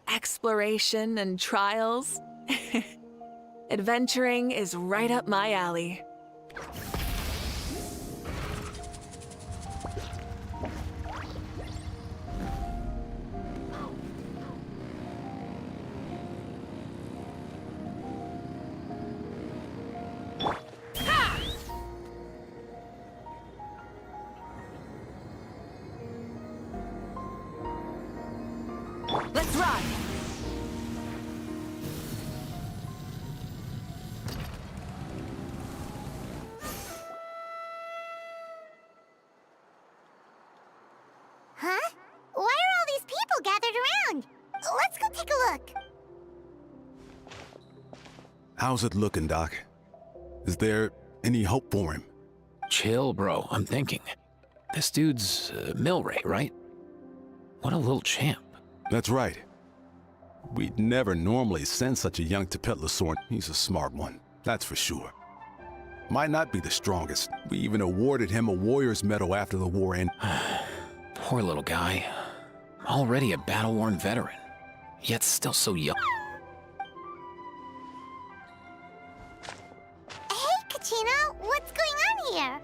Exploration and trials. Adventuring is right up my alley. Let's ride! Huh? Why are all these people gathered around? Let's go take a look. How's it looking, Doc? Is there any hope for him? Chill, bro. I'm thinking. This dude's Milray, right? What a little champ. That's right. We'd never normally send such a young Tepetlosaur. He's a smart one, that's for sure. Might not be the strongest. We even awarded him a Warrior's Medal after the war ended. Poor little guy. Already a battle-worn veteran, yet still so young. Hey, Kachina, what's going on here?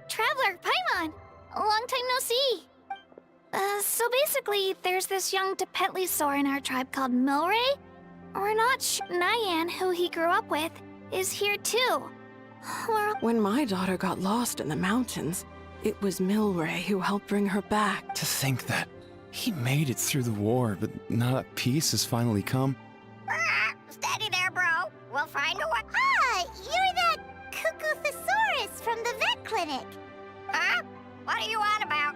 Traveler, Paimon! Long time no see. So basically, there's this young Tepetlosaur in our tribe called Milray. We're not sure Nyan, who he grew up with, is here too. When my daughter got lost in the mountains, it was Milray who helped bring her back. To think that he made it through the war, but now that peace has finally come. Steady there, bro. We'll find a way. Ah, you're that Cuckoo Thesaurus from the vet clinic. Huh? What are you on about?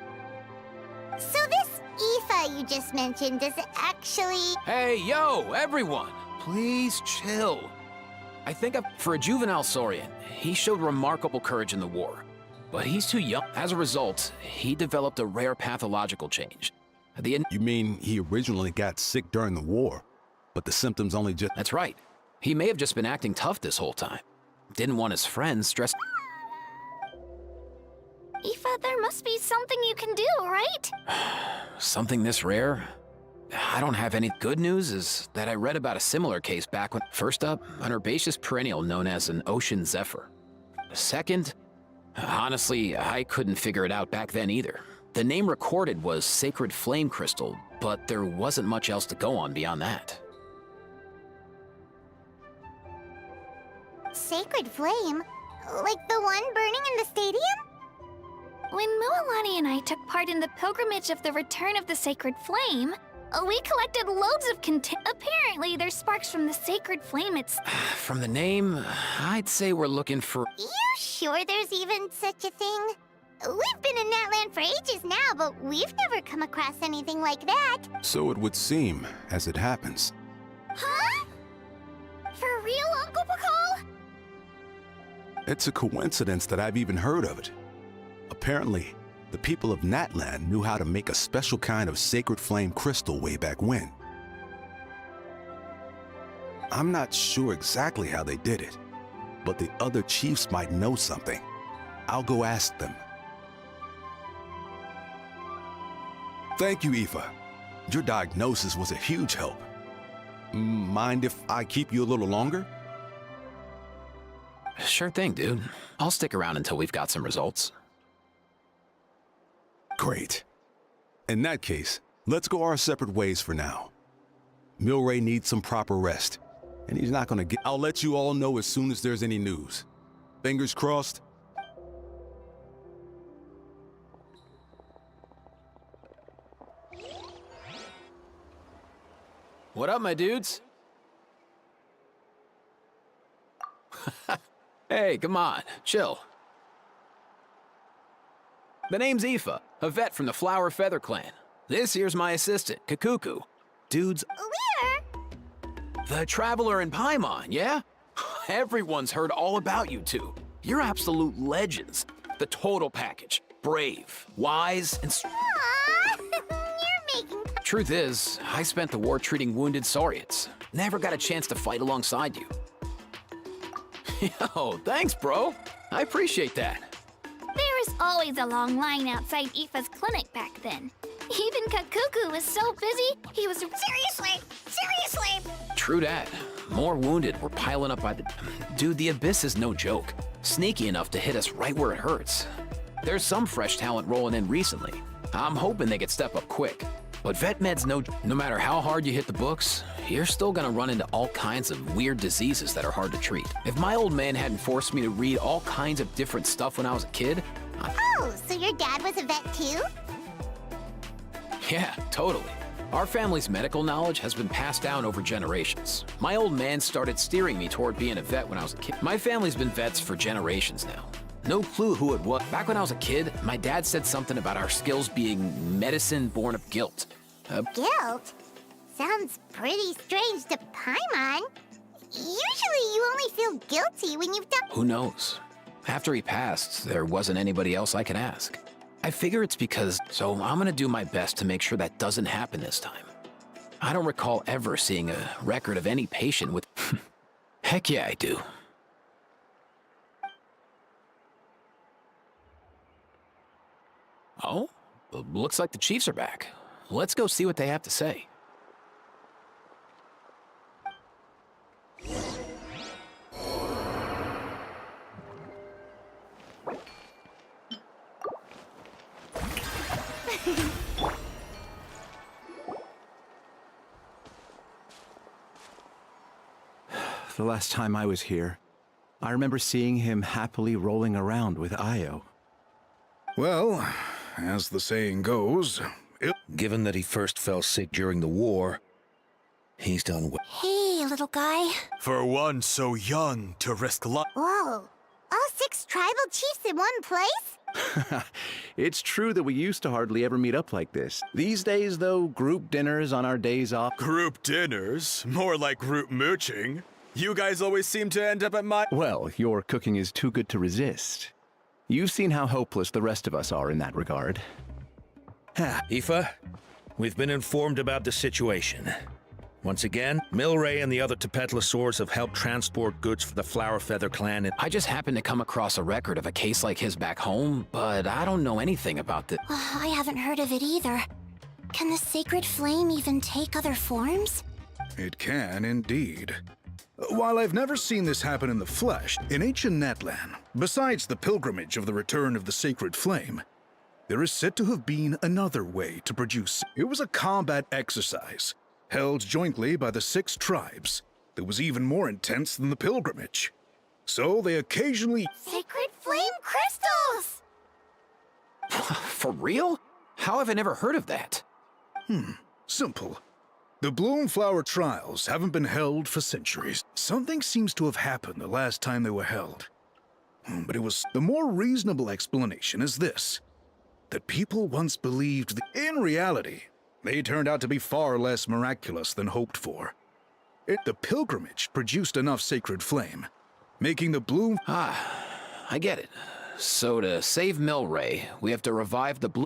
So this Aoife you just mentioned, does it actually... Hey, yo, everyone! Please chill. I think for a juvenile Saurian, he showed remarkable courage in the war. But he's too young. As a result, he developed a rare pathological change. You mean he originally got sick during the war, but the symptoms only just... That's right. He may have just been acting tough this whole time. Didn't want his friends stressed... Aoife, there must be something you can do, right? Something this rare? I don't have any. Good news is that I read about a similar case back when... First up, an herbaceous perennial known as an ocean zephyr. Second, honestly, I couldn't figure it out back then either. The name recorded was Sacred Flame Crystal, but there wasn't much else to go on beyond that. Sacred Flame? Like the one burning in the stadium? When Mualani and I took part in the pilgrimage of the Return of the Sacred Flame, we collected loads of Apparently, there's sparks from the Sacred Flame From the name, I'd say we're looking for... You sure there's even such a thing? We've been in Natland for ages now, but we've never come across anything like that. So it would seem, as it happens. Huh? For real, Uncle Pakal? It's a coincidence that I've even heard of it. Apparently, the people of Natland knew how to make a special kind of sacred flame crystal way back when. I'm not sure exactly how they did it, but the other chiefs might know something. I'll go ask them. Thank you, Aoife. Your diagnosis was a huge help. Mind if I keep you a little longer? Sure thing, dude. I'll stick around until we've got some results. Great. In that case, let's go our separate ways for now. Milray needs some proper rest, and he's not gonna get... I'll let you all know as soon as there's any news. Fingers crossed. What up, my dudes? Hey, come on, chill. The name's Aoife, a vet from the Flower Feather Clan. This here's my assistant, Kakuku. Dudes... Where? The Traveler in Paimon, yeah? Everyone's heard all about you two. You're absolute legends. The total package. Brave, wise, and... Aww, you're making... Truth is, I spent the war treating wounded Saurians. Never got a chance to fight alongside you. Yo, thanks, bro. I appreciate that. There was always a long line outside Aoife's clinic back then. Even Kakuku was so busy, he was— Seriously! True that. More wounded were piling up by the... Dude, the Abyss is no joke. Sneaky enough to hit us right where it hurts. There's some fresh talent rolling in recently. I'm hoping they could step up quick. But vet meds no matter how hard you hit the books, you're still gonna run into all kinds of weird diseases that are hard to treat. If my old man hadn't forced me to read all kinds of different stuff when I was a kid, Oh, so your dad was a vet too? yeah, totally. Our family's medical knowledge has been passed down over generations. My old man started steering me toward being a vet when I was a kid. My family's been vets for generations now. No clue who it was. Back when I was a kid, my dad said something about our skills being medicine born of guilt. Guilt? Sounds pretty strange to Paimon. Usually you only feel guilty when you've done— Who knows? After he passed, there wasn't anybody else I could ask. I figure it's because, so I'm gonna do my best to make sure that doesn't happen this time. I don't recall ever seeing a record of any patient with... Heck yeah, I do. Oh, looks like the Chiefs are back. Let's go see what they have to say. The last time I was here, I remember seeing him happily rolling around with Io. Well, as the saying goes, given that he first fell sick during the war, he's done well. Hey, little guy. For one so young to risk life. Whoa. All 6 tribal chiefs in one place? It's true that we used to hardly ever meet up like this. These days, though, group dinners on our days off... Group dinners? More like group mooching. You guys always seem to end up at my— Well, your cooking is too good to resist. You've seen how hopeless the rest of us are in that regard. Aoife, we've been informed about the situation. Once again, Milray and the other Tepetlosaurs have helped transport goods for the Flower Feather clan and— I just happened to come across a record of a case like his back home, but I don't know anything about the... I haven't heard of it either. Can the sacred flame even take other forms? It can indeed. While I've never seen this happen in the flesh, in ancient Netland, besides the pilgrimage of the return of the sacred flame, there is said to have been another way to produce. It was a combat exercise, held jointly by the 6 tribes, that was even more intense than the pilgrimage. So they occasionally— Sacred flame crystals! For real? How have I never heard of that? Simple. The Bloomflower trials haven't been held for centuries. Something seems to have happened the last time they were held. But it was— the more reasonable explanation is this, that people once believed that in reality, they turned out to be far less miraculous than hoped for. The pilgrimage produced enough sacred flame, making the bloom— I get it. So to save Milray, we have to revive the blue...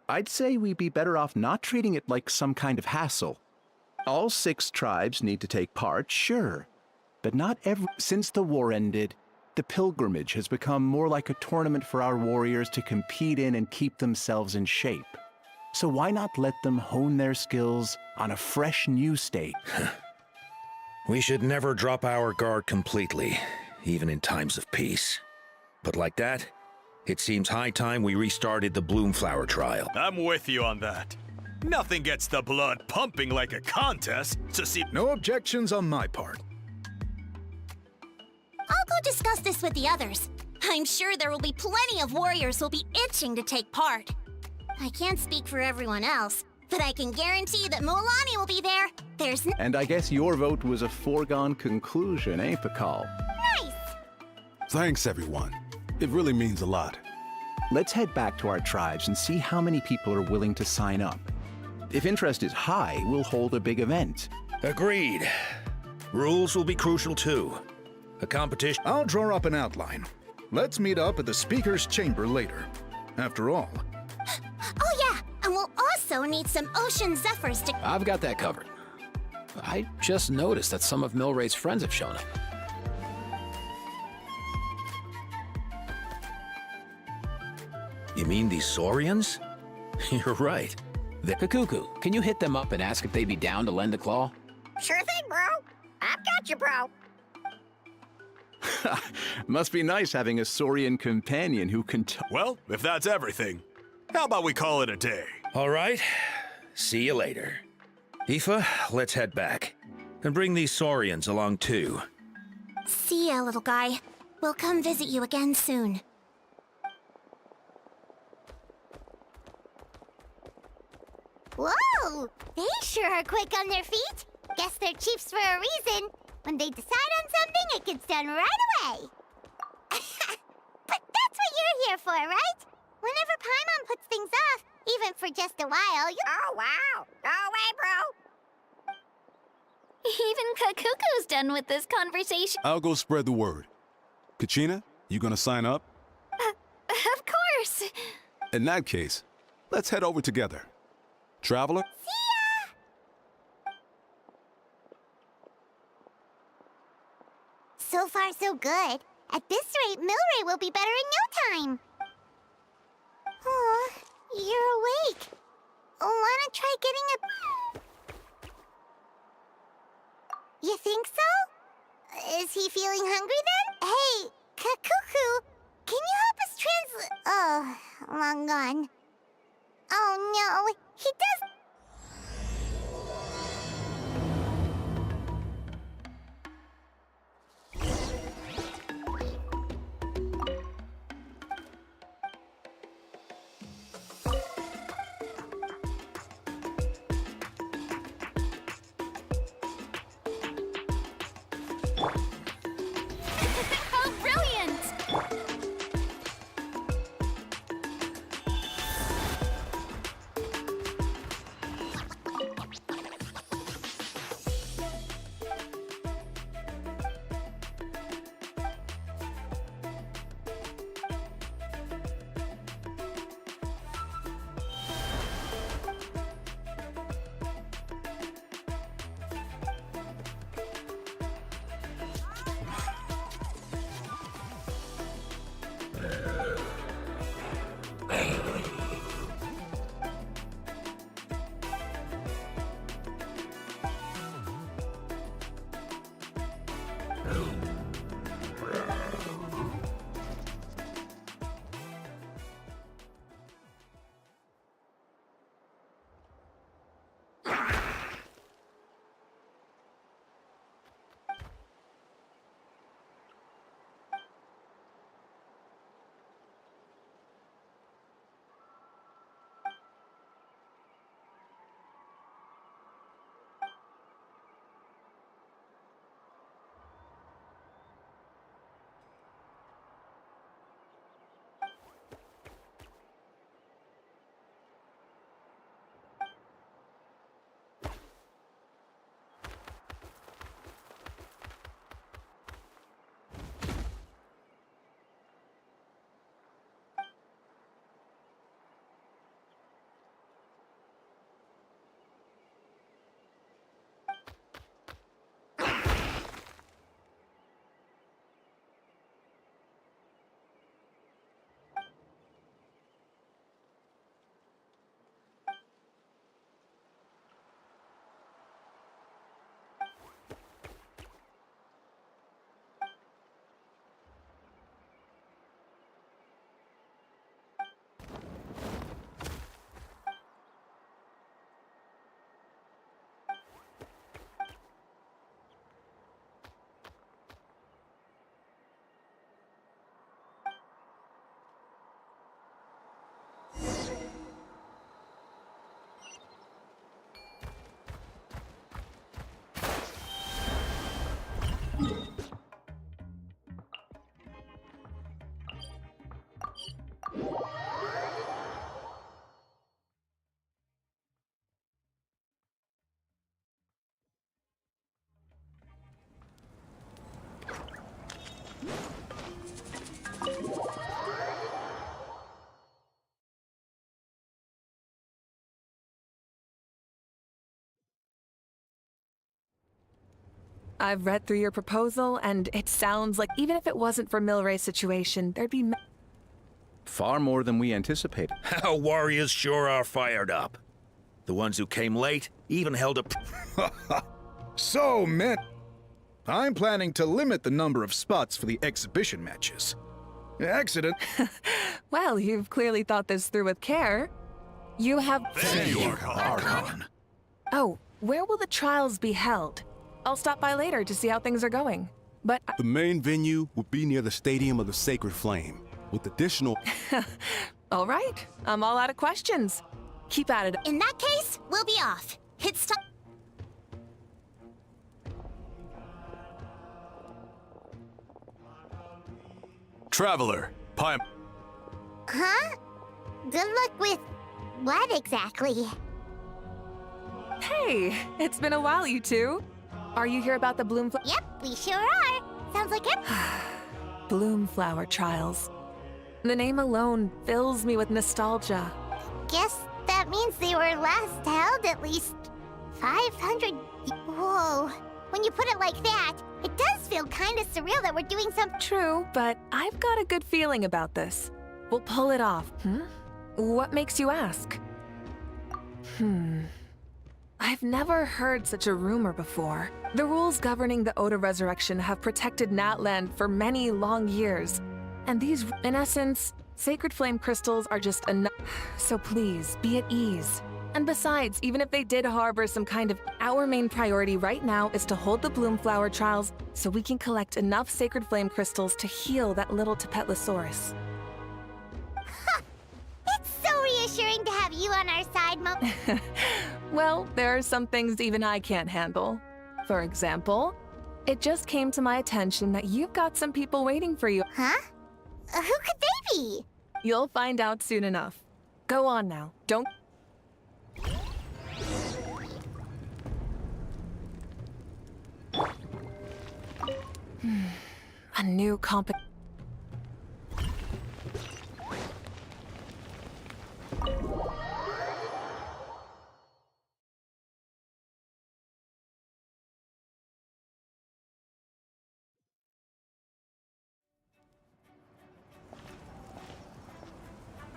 I'd say we'd be better off not treating it like some kind of hassle. All 6 tribes need to take part, sure. But not every... Since the war ended, the pilgrimage has become more like a tournament for our warriors to compete in and keep themselves in shape. So why not let them hone their skills on a fresh new stage? We should never drop our guard completely, even in times of peace. But like that, it seems high time we restarted the Bloomflower trial. I'm with you on that. Nothing gets the blood pumping like a contest to see— No objections on my part. I'll go discuss this with the others. I'm sure there will be plenty of warriors who'll be itching to take part. I can't speak for everyone else, but I can guarantee that Mualani will be there. There's And I guess your vote was a foregone conclusion, eh, Pakal? nice! Thanks, everyone. It really means a lot. Let's head back to our tribes and see how many people are willing to sign up. If interest is high, we'll hold a big event. Agreed. Rules will be crucial too. A competition— I'll draw up an outline. Let's meet up at the speaker's chamber later. after all. Oh yeah, and we'll also need some ocean zephyrs to... I've got that covered. I just noticed that some of Milray's friends have shown up. You mean these Saurians? You're right. Kakuku, can you hit them up and ask if they'd be down to lend a claw? Sure thing, bro. I've got you, bro. Must be nice having a Saurian companion who can Well, if that's everything, how about we call it a day? All right. See you later. Aoife, let's head back. And bring these Saurians along too. See ya, little guy. We'll come visit you again soon. Whoa! They sure are quick on their feet. Guess they're chiefs for a reason. When they decide on something, it gets done right away. But that's what you're here for, right? Whenever Paimon puts things off, even for just a while, you... Oh, wow! Go away, bro! Even Kakuku's done with this conversation. I'll go spread the word. Kachina, you gonna sign up? Of course! In that case, let's head over together. Traveler? So far, so good. At this rate, Milray will be better in no time. Oh, you're awake. Wanna try getting a... You think so? Is he feeling hungry then? Hey, Kakuku, can you help us translate... Oh, long gone. Oh no, he does... How brilliant! I've read through your proposal, and it sounds like even if it wasn't for Milray's situation, there'd be Far more than we anticipated. Our warriors sure are fired up. The ones who came late even held a... So, men, I'm planning to limit the number of spots for the exhibition matches. Accident. Well, you've clearly thought this through with care. You have... There you are, Archon. Oh, where will the trials be held? I'll stop by later to see how things are going. But The main venue would be near the Stadium of the Sacred Flame, with additional... all right, I'm all out of questions. Keep at it. In that case, we'll be off. It's time. Traveler, Paimon. Huh? Good luck with what exactly? Hey, it's been a while, you two. Are you here about the Yep, we sure are. Sounds like Bloomflower trials? The name alone fills me with nostalgia. Guess that means they were last held at least 500... Whoa. When you put it like that, it does feel kind of surreal that we're doing some... True, but I've got a good feeling about this. We'll pull it off, What makes you ask? I've never heard such a rumor before. The rules governing the Oda resurrection have protected Natland for many long years. And these, in essence, sacred flame crystals are just enough. So please, be at ease. And besides, even if they did harbor some kind of... Our main priority right now is to hold the Bloomflower trials so we can collect enough sacred flame crystals to heal that little Tepetlosaurus. It's so reassuring to have you on our side, Mo. Well, there are some things even I can't handle. For example, it just came to my attention that you've got some people waiting for you. Huh? Who could they be? You'll find out soon enough. Go on now. Don't... A new comp...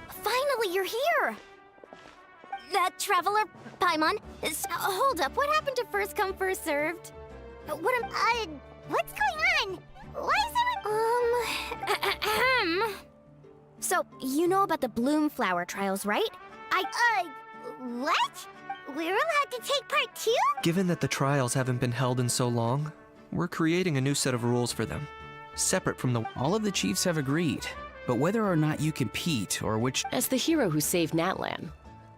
Finally, you're here! That traveler, Paimon, hold up, what happened to first come, first served? What's going on? Why is everyone... So, you know about the Bloomflower trials, right? What? We're allowed to take part too? Given that the trials haven't been held in so long, we're creating a new set of rules for them, separate from the... All of the chiefs have agreed, but whether or not you compete or which... As the hero who saved Natlan,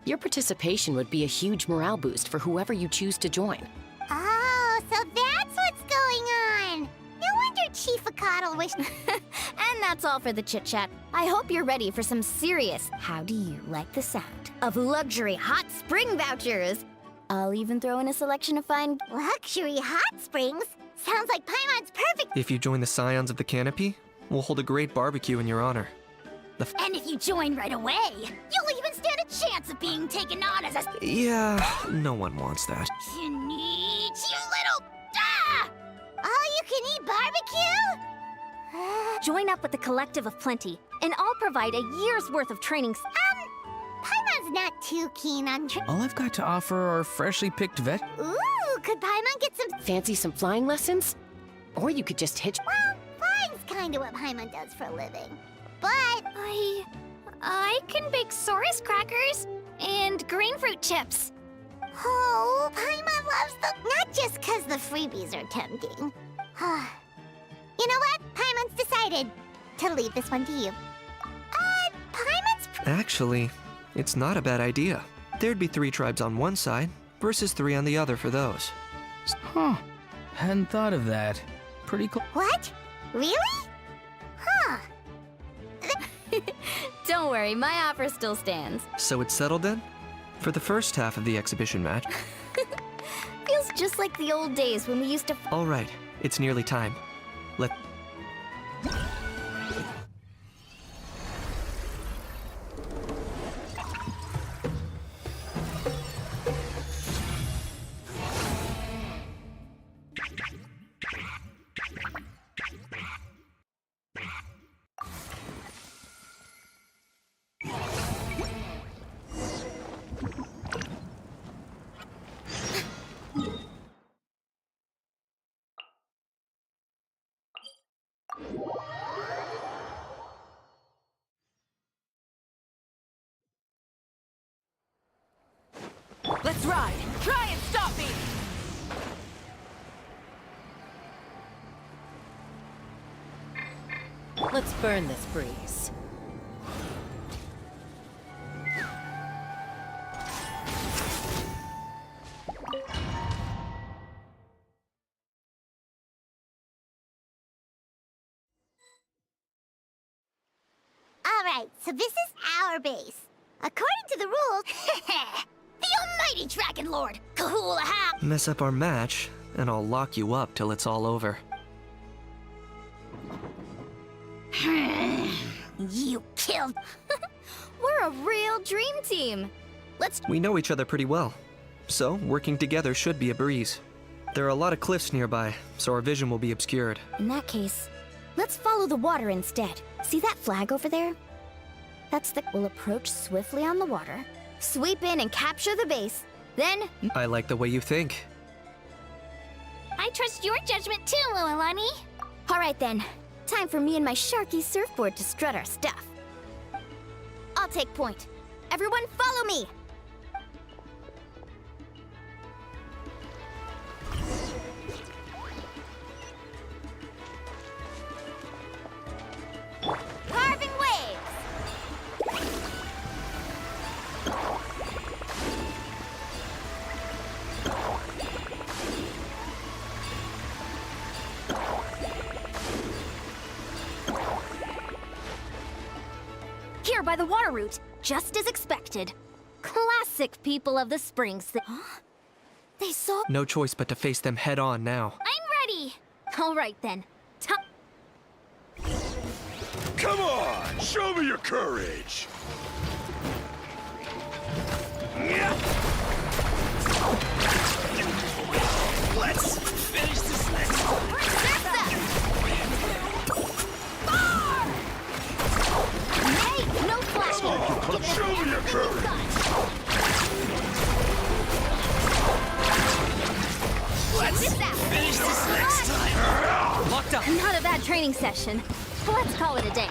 your participation would be a huge morale boost for whoever you choose to join. Oh, so that's what's going on! No wonder Chief Akatl wished... And that's all for the chit-chat. I hope you're ready for some serious, how do you like the sound, of luxury hot spring vouchers. I'll even throw in a selection of fine... Luxury hot springs? Sounds like Paimon's perfect... If you join the Scions of the Canopy, we'll hold a great barbecue in your honor. And if you join right away, you'll even stand a chance of being taken on as a... Yeah, no one wants that. You little... All-you-can-eat barbecue? Join up with the Collective of Plenty, and I'll provide a year's worth of trainings. Paimon's not too keen on... All I've got to offer are freshly picked Ooh, could Paimon get some... Fancy some flying lessons? Or you could just hitch... Well, flying's kinda what Paimon does for a living. But... I can bake Saurus crackers and green fruit chips. Oh, Paimon loves them. Not just 'cause the freebies are tempting. You know what? Paimon's decided to leave this one to you. Paimon's... Actually, it's not a bad idea. There'd be 3 tribes on one side versus 3 on the other for those. Huh. Hadn't thought of that. Pretty cool. What? Really? Huh. Don't worry, my offer still stands. So it's settled then? For the first half of the exhibition match. Feels just like the old days when we used to... All right, it's nearly time. Let... Let's ride! Try and stop me! Let's burn this breeze. Alright, so this is our base. According to the rules... the almighty Dragon Lord! Kahula how? Mess up our match, and I'll lock you up till it's all over. You killed... We're a real dream team. Let's... We know each other pretty well, so working together should be a breeze. There are a lot of cliffs nearby, so our vision will be obscured. In that case, let's follow the water instead. See that flag over there? That's the... We'll approach swiftly on the water, sweep in and capture the base, then... I like the way you think. I trust your judgment too, Lualani. Alright then, time for me and my Sharky surfboard to strut our stuff. I'll take point. Everyone follow me! Carving waves! Here by the water route, just as expected. Classic people of the springs. They saw... No choice but to face them head on now. I'm ready! Alright then. Come on, show me your courage. Let's finish this next one. Hey, no flash! Come on, show me your courage. Let's finish this next time. Locked up. Not a bad training session. Let's call it a day.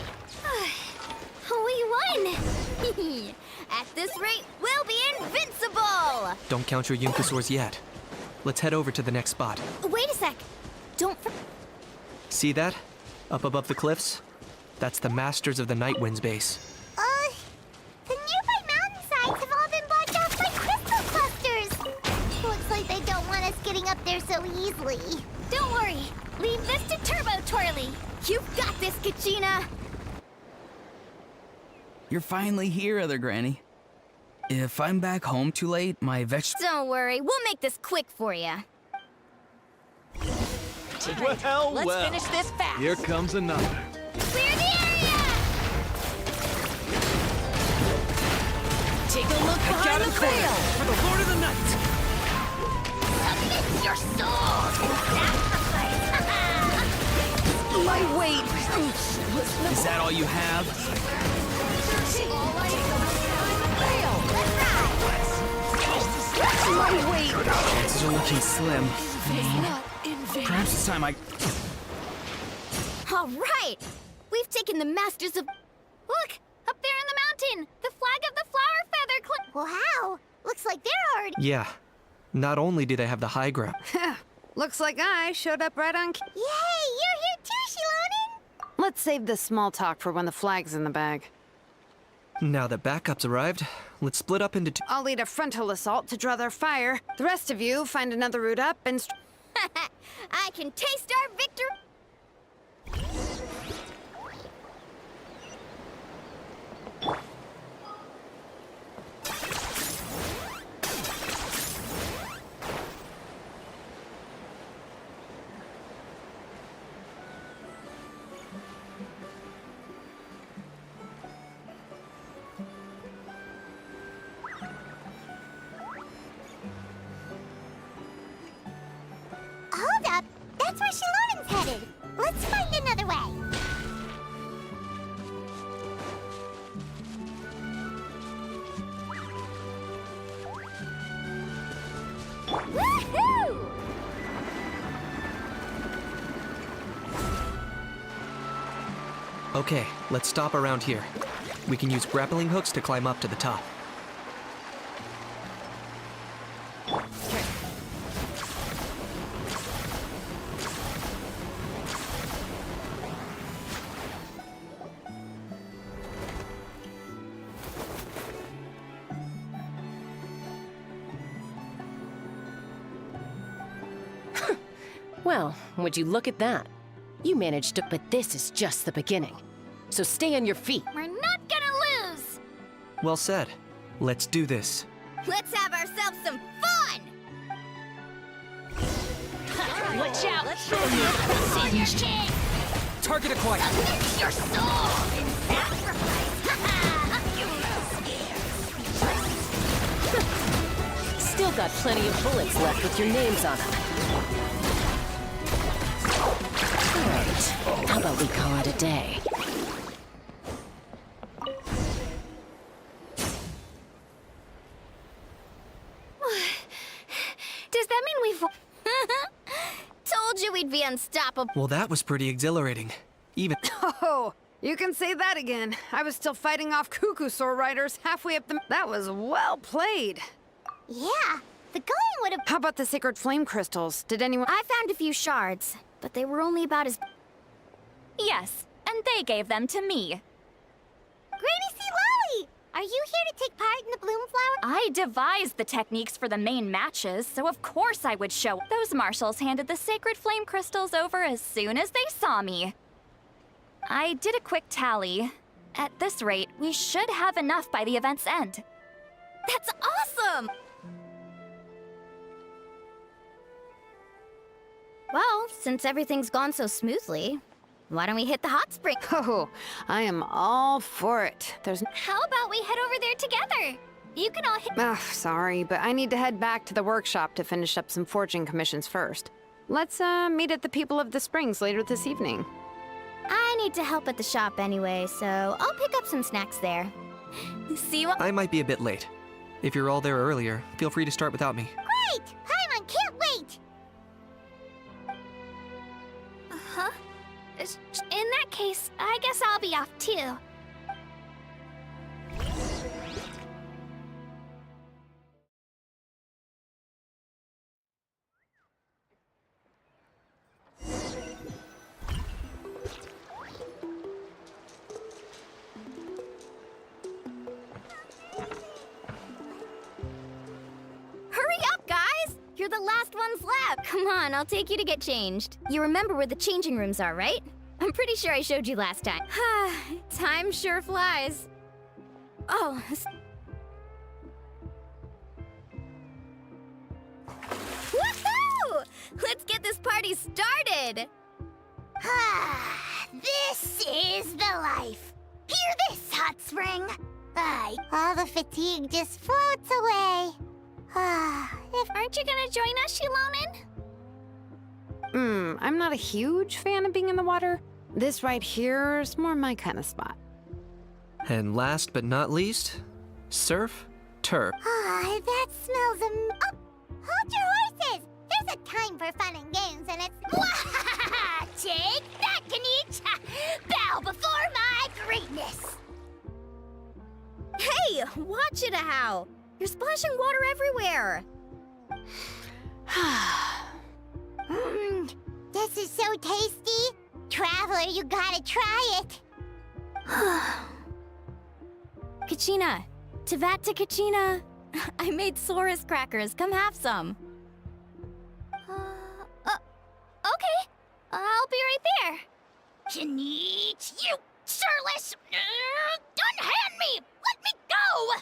We won! At this rate, we'll be invincible! Don't count your Yunkasaurs yet. Let's head over to the next spot. Wait a sec. Don't See that? Up above the cliffs? That's the Masters of the Night Wind's base. The nearby mountainsides have all been blocked off by crystal clusters! Looks like they don't want us getting up there so easily. Don't worry. Leave this to Turbo Twirly. You've got this, Kachina! You're finally here, Other Granny. If I'm back home too late, my vegetable... Don't worry, we'll make this quick for you. Let's finish this fast! Here comes another. Clear the area! Take a look behind the veil! For the Lord of the Night! Submit your soul to sacrifice! My weight! Is that all you have? My weight! Chances are looking slim. Perhaps it's time I... All right! We've taken the Masters of... Look! Up there in the mountain! The flag of the Flower Feather Clan... Wow! Looks like they're already... Yeah. Not only do they have the high ground, Looks like I showed up right on... Yay! You're here too, Shilonen! Let's save the small talk for when the flag's in the bag. now that backup's arrived, let's split up into two. I'll lead a frontal assault to draw their fire. The rest of you find another route up and... I can taste our victory! Hold up! That's where Shilonen's headed! Let's find another way! Woohoo! Okay, let's stop around here. We can use grappling hooks to climb up to the top. Well, would you look at that? You managed to, but this is just the beginning. So stay on your feet. We're not gonna lose! Well said. Let's do this. Let's have ourselves some fun! Watch out! Let's show you! See your king! Target acquired. Commit your soul in sacrifice! Still got plenty of bullets left with your names on them. Alright, how about we call it a day? Does that mean we've... Told you we'd be unstoppable. Well, that was pretty exhilarating. Even. Oh, you can say that again. I was still fighting off Cuckoosaur riders halfway up the... That was well played. Yeah, the going would have... How about the sacred flame crystals? Did anyone... I found a few shards, but they were only about as... Yes, and they gave them to me. Granny C. Lolly! Are you here to take part in the bloom flower? I devised the techniques for the main matches, so of course I would show. Those marshals handed the sacred flame crystals over as soon as they saw me. I did a quick tally. At this rate, we should have enough by the event's end. That's awesome! Well, since everything's gone so smoothly, why don't we hit the hot spring? Oh, I am all for it. There's... How about we head over there together? You can all hit... Ugh, sorry, but I need to head back to the workshop to finish up some forging commissions first. Let's, meet at the People of the Springs later this evening. I need to help at the shop anyway, so I'll pick up some snacks there. See you... I might be a bit late. If you're all there earlier, feel free to start without me. Great! Paimon can't wait! Huh? In that case, I guess I'll be off too. Hurry up, guys! You're the last ones left. Come on, I'll take you to get changed. You remember where the changing rooms are, right? I'm pretty sure I showed you last time. Time sure flies. Oh. Woohoo! Let's get this party started! This is the life. Hear this, hot spring? All the fatigue just floats away. Aren't you gonna join us, Shilonen? I'm not a huge fan of being in the water. This right here is more my kind of spot. And last but not least, surf, turf. That smells oh, hold your horses! There's a time for fun and games, and it's... Take that, Kanich! Bow before my greatness! Hey, watch it, how! You're splashing water everywhere! This is so tasty! Traveler, you gotta try it! Kachina! Tavat to Kachina! I made Saurus crackers, come have some! Okay. I'll be right there. Kanich, you surless! Unhand me! Let me go!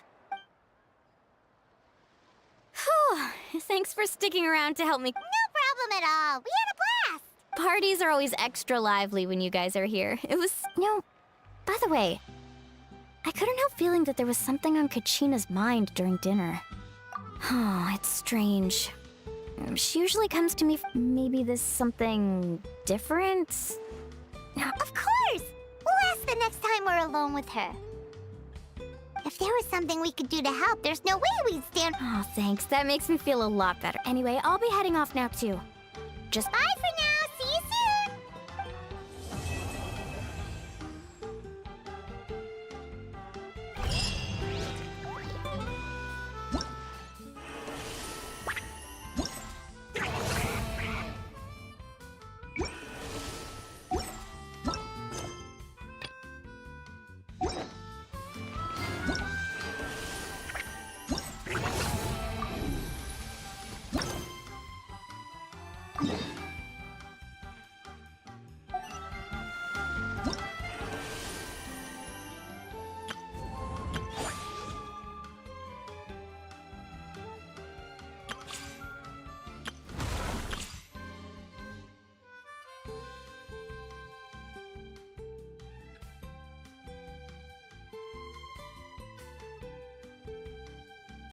Whew. Thanks for sticking around to help me. No problem at all. We had a blast. Parties are always extra lively when you guys are here. It was... by the way, I couldn't help feeling that there was something on Kachina's mind during dinner. Oh, it's strange. She usually comes to me maybe there's something different? Of course! We'll ask the next time we're alone with her. If there was something we could do to help, there's no way we'd stand... Oh, thanks. That makes me feel a lot better. Anyway, I'll be heading off now, too. Just bye for